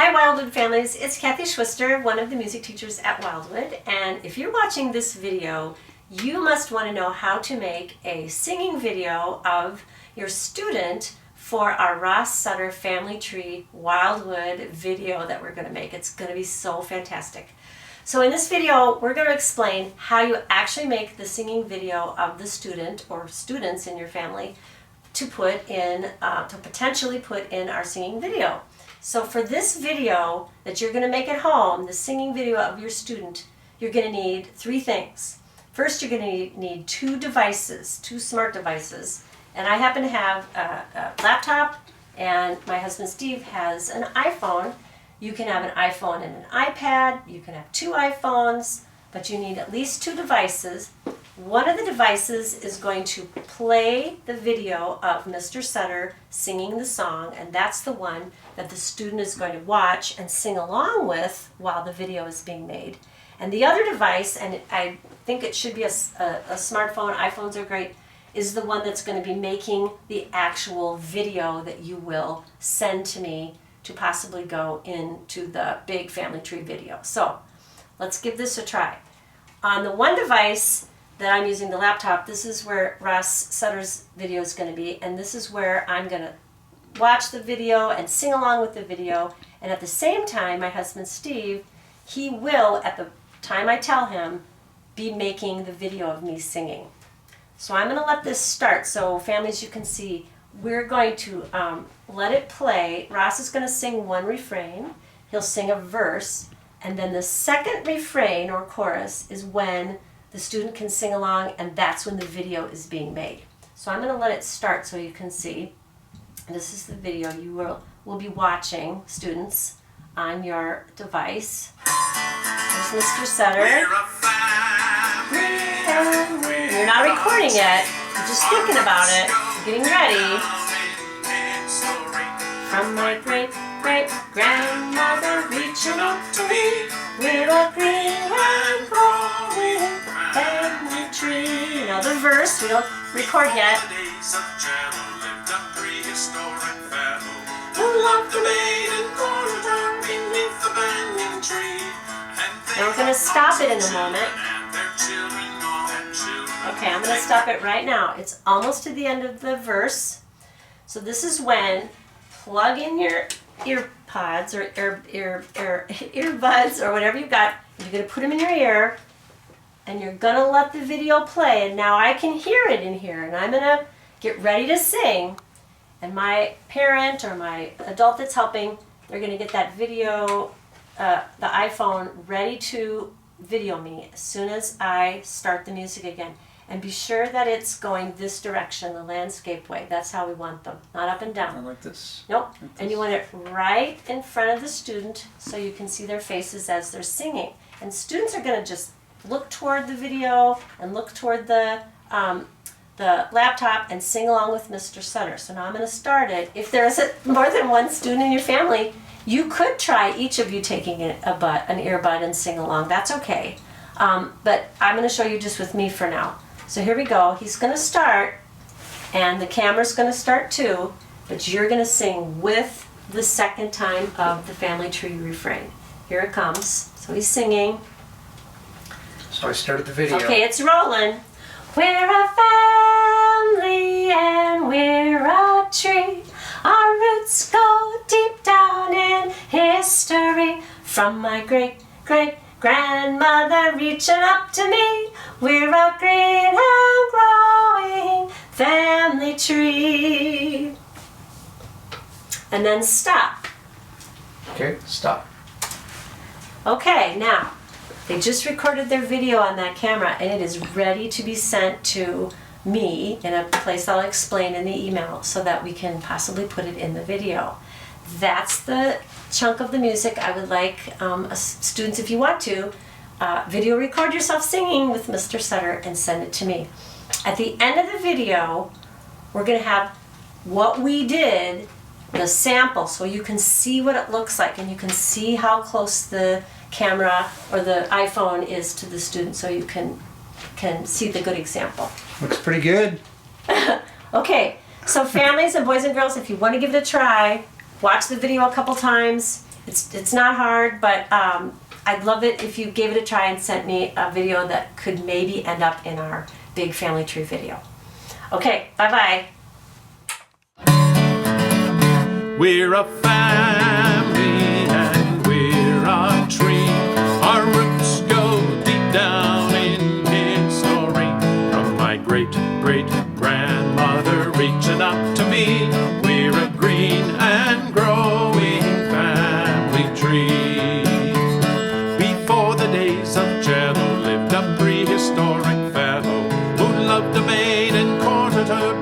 Hi Wildwood families, it's Kathy Schwister, one of the music teachers at Wildwood, and if you're watching this video, you must want to know how to make a singing video of your student for our Ross Sutter Family Tree Wildwood video that we're going to make. It's going to be so fantastic. So in this video, we're going to explain how you actually make the singing video of the student or students in your family to put in, to potentially put in our singing video. So for this video that you're going to make at home, the singing video of your student, you're going to need three things. First, you're going to need two devices, two smart devices. And I happen to have a laptop, and my husband Steve has an iPhone. You can have an iPhone and an iPad. You can have two iPhones, but you need at least two devices. One of the devices is going to play the video of Mr. Sutter singing the song, and that's the one that the student is going to watch and sing along with while the video is being made. And the other device, and I think it should be a smartphone, iPhones are great, is the one that's going to be making the actual video that you will send to me to possibly go into the big family tree video. So let's give this a try. On the one device that I'm using, the laptop, this is where Ross Sutter's video is going to be, and this is where I'm going to watch the video and sing along with the video. And at the same time, my husband Steve, he will, at the time I tell him, be making the video of me singing. So I'm going to let this start. So families, you can see, we're going to let it play. Ross is going to sing one refrain. He'll sing a verse. And then the second refrain or chorus is when the student can sing along, and that's when the video is being made. So I'm going to let it start so you can see. This is the video you will be watching, students, on your device. There's Mr. Sutter. You're not recording yet. You're just thinking about it. You're getting ready. From my great-great-grandmother reaching up to me with a green and glowing family tree. You know the verse. We don't record yet. Now we're going to stop it in a moment. Okay, I'm going to stop it right now. It's almost to the end of the verse. So this is when plug in your earpods or earbuds or whatever you've got. You're going to put them in your ear, and you're going to let the video play. And now I can hear it in here, and I'm going to get ready to sing. And my parent or my adult that's helping, they're going to get that video, the iPhone, ready to video me as soon as I start the music again. And be sure that it's going this direction, the landscape way. That's how we want them, not up and down. I like this. Nope. Like this. And you want it right in front of the student so you can see their faces as they're singing. And students are going to just look toward the video and look toward the laptop and sing along with Mr. Sutter. So now I'm going to start it. If there's more than one student in your family, you could try each of you taking an earbud and sing along. That's okay. But I'm going to show you just with me for now. So here we go. He's going to start, and the camera's going to start too, but you're going to sing with the second time of the family tree refrain. Here it comes. So he's singing. So I started the video. Okay, it's rolling. We're a family and we're a tree. Our roots go deep down in history. From my great-great-grandmother reaching up to me, we're a green and glowing family tree. And then stop. Okay, stop. Okay, now, they just recorded their video on that camera, and it is ready to be sent to me in a place I'll explain in the email so that we can possibly put it in the video. That's the chunk of the music I would like students, if you want to, video record yourself singing with Mr. Sutter and send it to me. At the end of the video, we're going to have what we did, the sample, so you can see what it looks like and you can see how close the camera or the iPhone is to the student so you can see the good example. Looks pretty good. Okay, so families and boys and girls, if you want to give it a try, watch the video a couple times. It's not hard, but I'd love it if you gave it a try and sent me a video that could maybe end up in our big family tree video. Okay, bye-bye. We're a family and we're a tree. Our roots go deep down in history. From my great-great-grandmother reaching up to me, we're a green and growing family tree. Before the days of jello lived a prehistoric fellow who loved a maid and courted her.